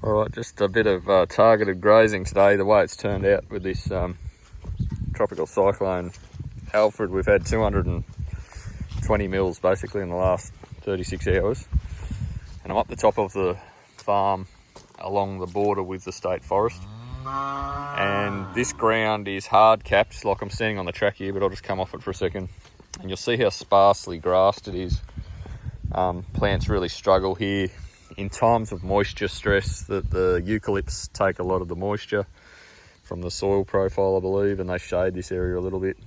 Alright, just a bit of targeted grazing today, the way it's turned out with this tropical cyclone Alfred. We've had 220 mils basically in the last 36 hours. And I'm up the top of the farm along the border with the state forest. And this ground is hard capped, like I'm standing on the track here, but I'll just come off it for a second. And you'll see how sparsely grassed it is. Plants really struggle here. In times of moisture stress, the eucalypts take a lot of the moisture from the soil profile, I believe, and they shade this area a little bit.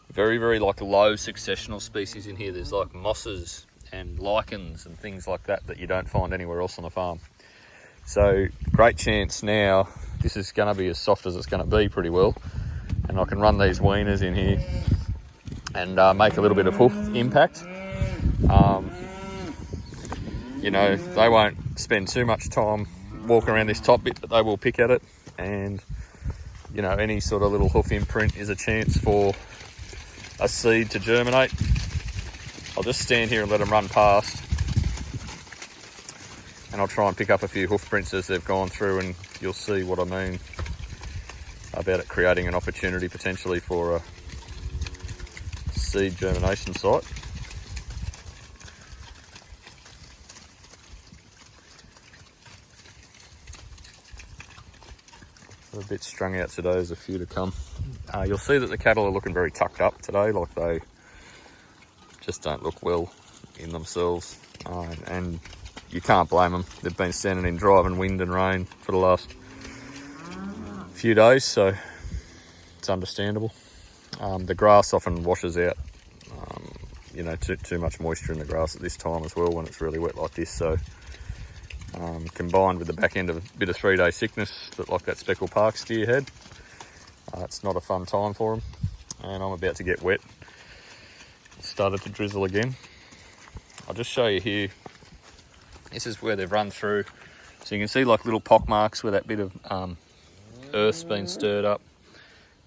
Very, very like low successional species in here. There's like mosses and lichens and things like that that you don't find anywhere else on the farm. So great chance now, this is going to be as soft as it's going to be pretty well. And I can run these weaners in here and make a little bit of hoof impact. You know, they won't spend too much time walking around this top bit, but they will pick at it. And, you know, any sort of little hoof imprint is a chance for a seed to germinate. I'll just stand here and let them run past. And I'll try and pick up a few hoof prints as they've gone through, and you'll see what I mean about it creating an opportunity potentially for a seed germination site. A bit strung out today, there's a few to come. You'll see that the cattle are looking very tucked up today, like they just don't look well in themselves. And you can't blame them. They've been standing in driving wind and rain for the last few days, so it's understandable. The grass often washes out, you know, too much moisture in the grass at this time as well when it's really wet like this. So combined with the back end of a bit of 3-day sickness that like that speckled park steer had, it's not a fun time for them. And I'm about to get wet. It started to drizzle again. I'll just show you here. This is where they've run through. So you can see like little pock marks where that bit of earth's been stirred up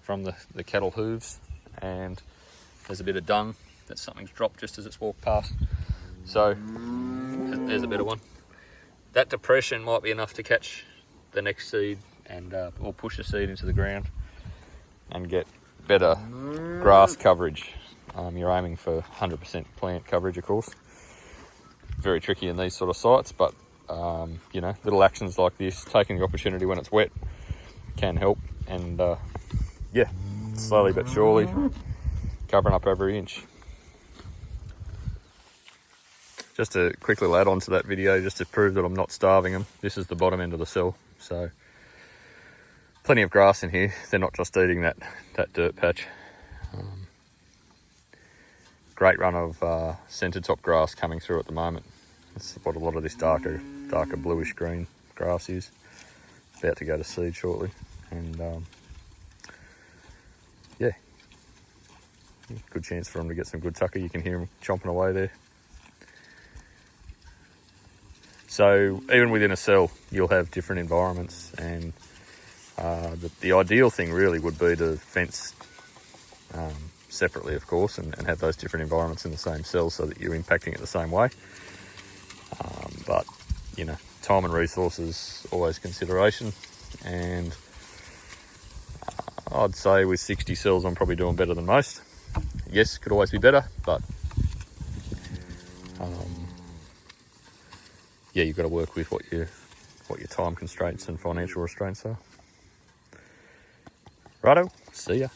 from the cattle hooves. And there's a bit of dung that something's dropped just as it's walked past. So there's a better one. That depression might be enough to catch the next seed and or push the seed into the ground and get better grass coverage. You're aiming for 100% plant coverage, of course. Very tricky in these sort of sites, but you know, little actions like this, taking the opportunity when it's wet, can help. And yeah, slowly but surely, covering up every inch. Just to quickly add on to that video, just to prove that I'm not starving them, this is the bottom end of the cell. So plenty of grass in here. They're not just eating that dirt patch. Great run of centre top grass coming through at the moment. That's what a lot of this darker bluish green grass is. About to go to seed shortly. And yeah, good chance for them to get some good tucker. You can hear them chomping away there. So even within a cell, you'll have different environments, and the ideal thing really would be to fence separately, of course, and have those different environments in the same cell so that you're impacting it the same way. But, you know, time and resources always consideration, and I'd say with 60 cells I'm probably doing better than most. Yes, could always be better, but yeah, you've got to work with what your time constraints and financial restraints are. Righto, see ya.